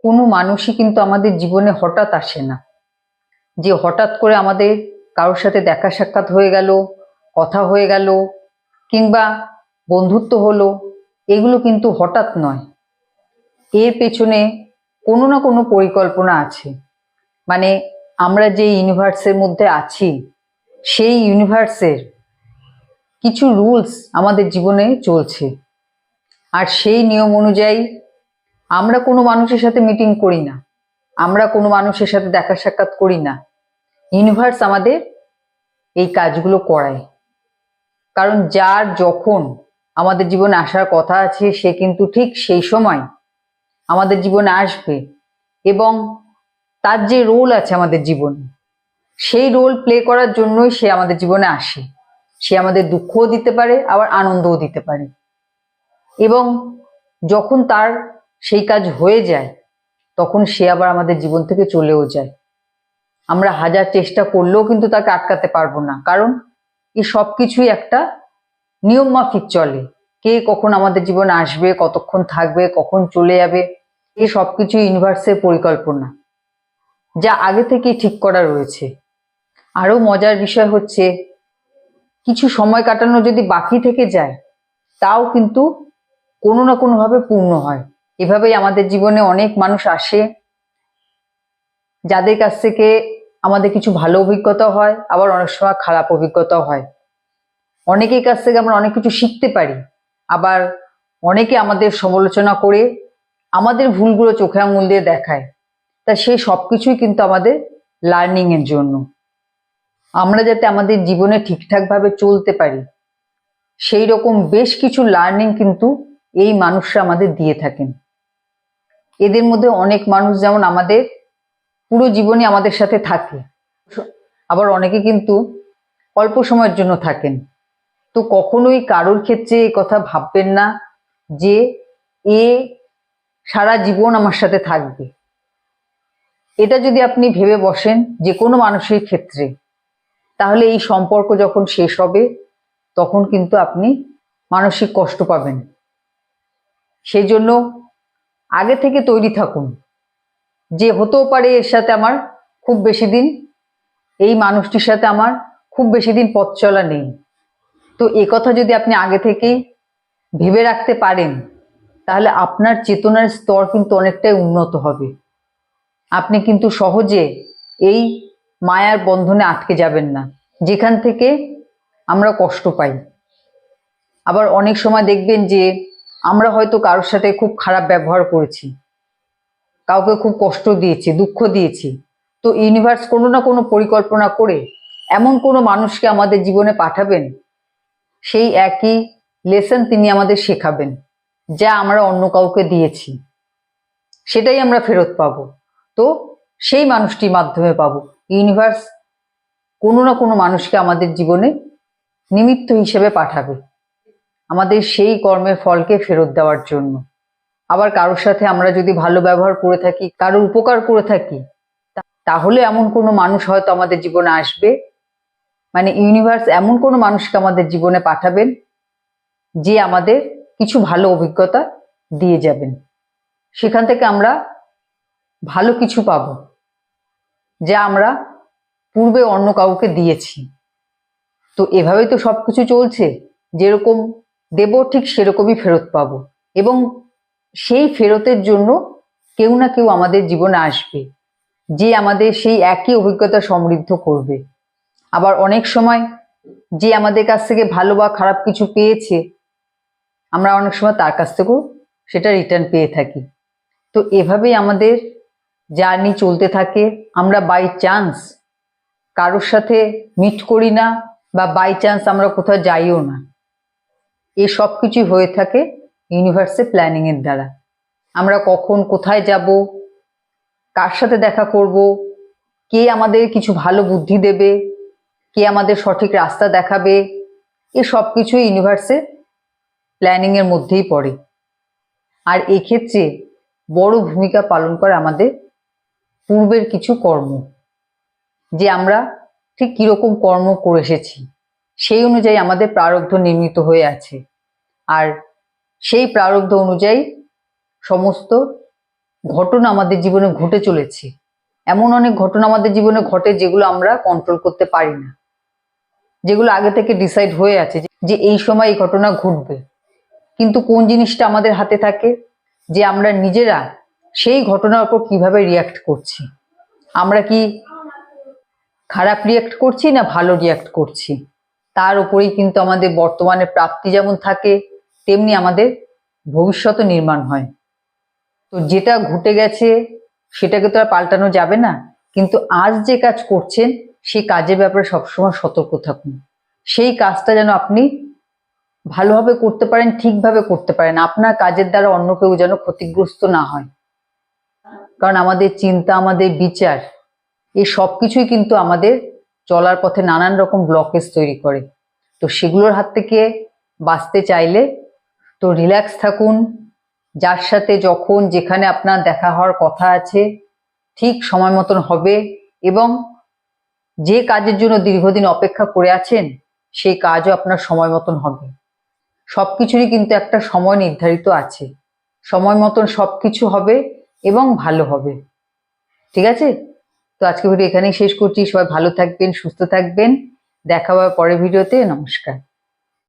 কোনো মানুষই কিন্তু আমাদের জীবনে হঠাৎ আসে না, যে হঠাৎ করে আমাদের কারোর সাথে দেখা সাক্ষাৎ হয়ে গেল, কথা হয়ে গেল, কিংবা বন্ধুত্ব হলো। এগুলো কিন্তু হঠাৎ নয়, এর পেছনে কোনো না কোনো পরিকল্পনা আছে। মানে আমরা যে ইউনিভার্সের মধ্যে আছি, সেই ইউনিভার্সের কিছু রুলস আমাদের জীবনে চলছে। আর সেই নিয়ম অনুযায়ী আমরা কোনো মানুষের সাথে মিটিং করি না, আমরা কোনো মানুষের সাথে দেখা সাক্ষাৎ করি না, ইউনিভার্স আমাদের এই কাজগুলো করায়। কারণ যার যখন আমাদের জীবনে আসার কথা আছে, সে কিন্তু ঠিক সেই সময় আমাদের জীবনে আসবে, এবং তার যে রোল আছে আমাদের জীবনে, সেই রোল প্লে করার জন্যই সে আমাদের জীবনে আসে। সে আমাদের দুঃখও দিতে পারে, আবার আনন্দও দিতে পারে। এবং যখন তার সেই কাজ হয়ে যায়, তখন সে আবার আমাদের জীবন থেকে চলেও যায়। আমরা হাজার চেষ্টা করলেও কিন্তু তাকে আটকাতে পারবো না, কারণ এই সব কিছুই একটা নিয়ম মাফিক চলে। কে কখন আমাদের জীবনে আসবে, কতক্ষণ থাকবে, কখন চলে যাবে, এই সব কিছু ইউনিভার্সের পরিকল্পনা, যা আগে থেকেই ঠিক করা রয়েছে। আরো মজার বিষয় হচ্ছে, কিছু সময় কাটানো যদি বাকি থেকে যায়, তাও কিন্তু কোনো না কোনোভাবে পূর্ণ হয়। এভাবেই আমাদের জীবনে অনেক মানুষ আসে, যাদের কাছ থেকে আমাদের কিছু ভালো অভিজ্ঞতা হয়, আবার অনেক সময় খারাপ অভিজ্ঞতাও হয়। অনেকের কাছ থেকে আমরা অনেক কিছু শিখতে পারি, আবার অনেকে আমাদের সমালোচনা করে আমাদের ভুলগুলো চোখে আঙুল দিয়ে দেখায়। তা সেই সবকিছুই কিন্তু আমাদের লার্নিং এর জন্য। আমরা যাতে আমাদের জীবনে ঠিকঠাকভাবে চলতে পারি, সেই রকম বেশ কিছু লার্নিং কিন্তু এই মানুষরা আমাদের দিয়ে থাকেন। এদের মধ্যে অনেক মানুষ যেমন আমাদের পুরো জীবনই আমাদের সাথে থাকে, আবার অনেকে কিন্তু অল্প সময়ের জন্য থাকেন। তো কখনোই কারোর ক্ষেত্রে এই কথা ভাববেন না যে এ সারা জীবন আমার সাথে থাকবে। এটা যদি আপনি ভেবে বসেন যে কোনো মানুষের ক্ষেত্রে, তাহলে এই সম্পর্ক যখন শেষ হবে, তখন কিন্তু আপনি মানসিক কষ্ট পাবেন। সেই জন্য আগে থেকে তৈরি থাকুন যে হতেও পারে এর সাথে আমার খুব বেশি দিন, এই মানুষটির সাথে আমার খুব বেশি দিন পথ চলা নেই। তো এ কথা যদি আপনি আগে থেকেই ভেবে রাখতে পারেন, তাহলে আপনার চেতনার স্তর কিন্তু অনেকটাই উন্নত হবে। আপনি কিন্তু সহজে এই মায়ার বন্ধনে আটকে যাবেন না, যেখান থেকে আমরা কষ্ট পাই। আবার অনেক সময় দেখবেন যে আমরা হয়তো কারোর সাথে খুব খারাপ ব্যবহার করেছি, কাউকে খুব কষ্ট দিয়েছি, দুঃখ দিয়েছি। তো ইউনিভার্স কোনো না কোনো পরিকল্পনা করে এমন কোনো মানুষকে আমাদের জীবনে পাঠাবেন, সেই একই লেসন তিনি আমাদের শেখাবেন, যা আমরা অন্য কাউকে দিয়েছি সেটাই আমরা ফেরত পাবো। তো সেই মানুষটির মাধ্যমে পাবো। ইউনিভার্স কোনো না কোনো মানুষকে আমাদের জীবনে নিমিত্ত হিসেবে পাঠাবে, আমাদের সেই কর্মের ফলকে ফেরত দেওয়ার জন্য। আবার কারোর সাথে আমরা যদি ভালো ব্যবহার করে থাকি, কারো উপকার করে থাকি, তাহলে এমন কোনো মানুষ হয়তো আমাদের জীবনে আসবে, মানে ইউনিভার্স এমন কোনো মানুষকে আমাদের জীবনে পাঠাবেন যে আমাদের কিছু ভালো অভিজ্ঞতা দিয়ে যাবেন। সেখান থেকে আমরা ভালো কিছু পাবো, যা আমরা পূর্বে অন্য কাউকে দিয়েছি। তো এভাবেই তো সবকিছু চলছে, যেরকম দেব ঠিক সেরকমই ফেরত পাবো। এবং সেই ফেরতের জন্য কেউ না কেউ আমাদের জীবনে আসবে, যে আমাদের সেই একই অভিজ্ঞতা সমৃদ্ধ করবে। আবার অনেক সময় যে আমাদের কাছ থেকে ভালো বা খারাপ কিছু পেয়েছে, আমরা অনেক সময় তার কাছ থেকেও সেটা রিটার্ন পেয়ে থাকি। তো এভাবেই আমাদের জার্নি চলতে থাকে। আমরা বাই চান্স কারোর সাথে মিট করি না, বা বাই চান্স আমরা কোথাও যাইও না। এই সব কিছু হয়ে থাকে ইউনিভার্সের প্ল্যানিং এর দ্বারা। আমরা কখন কোথায় যাব, কার সাথে দেখা করব, কে আমাদের কিছু ভালো বুদ্ধি দেবে, কে আমাদের সঠিক রাস্তা দেখাবে, এ সব কিছু ইউনিভার্সের প্ল্যানিং এর মধ্যেই পড়ে। আর এক্ষেত্রে বড় ভূমিকা পালন করে আমাদের পূর্বের কিছু কর্ম, যে আমরা ঠিক কিরকম কর্ম করে এসেছি, সেই অনুযায়ী আমাদের প্রারব্ধ নির্মিত হয়ে আছে। আর সেই প্রারব্ধ অনুযায়ী সমস্ত ঘটনা আমাদের জীবনে ঘটে চলেছে। এমন অনেক ঘটনা আমাদের জীবনে ঘটে যেগুলো আমরা কন্ট্রোল করতে পারি না, যেগুলো আগে থেকে ডিসাইড হয়ে আছে যে এই সময় এই ঘটনা ঘটবে। কিন্তু কোন জিনিসটা আমাদের হাতে থাকে, যে আমরা নিজেরা সেই ঘটনার উপর কিভাবে রিয়াক্ট করছি। আমরা কি খারাপ রিয়াক্ট করছি না ভালো রিয়াক্ট করছি, তার উপরেই কিন্তু আমাদের বর্তমানে প্রাপ্তি যেমন থাকে, তেমনি আমাদের ভবিষ্যৎও নির্মাণ হয়। তো যেটা ঘটে গেছে সেটাকে তো আর পাল্টানো যাবে না, কিন্তু আজ যে কাজ করছেন সেই কাজের ব্যাপারে সবসময় সতর্ক থাকুন। সেই কাজটা যেন আপনি ভালোভাবে করতে পারেন, ঠিকভাবে করতে পারেন, আপনার কাজের দ্বারা অন্য কেউ যেন ক্ষতিগ্রস্ত না হয়। কারণ আমাদের চিন্তা, আমাদের বিচার, এই সব কিছুই কিন্তু আমাদের চলার পথে নানান রকম ব্লকেজ তৈরি করে। তো সেগুলোর হাত থেকে বাঁচতে চাইলে তো রিল্যাক্স থাকুন। যার সাথে যখন যেখানে আপনার দেখা হওয়ার কথা আছে ঠিক সময় মতন হবে, এবং যে কাজের জন্য দীর্ঘদিন অপেক্ষা করে আছেন সেই কাজও আপনার সময় মতন হবে। সবকিছুরই কিন্তু একটা সময় নির্ধারিত আছে, সময় মতন সবকিছু হবে এবং ভালো হবে। ঠিক আছে? তো আজকে ভিডিও এখানেই শেষ করছি। সবাই ভালো থাকবেন, সুস্থ থাকবেন। দেখা হবে পরের ভিডিওতে। নমস্কার।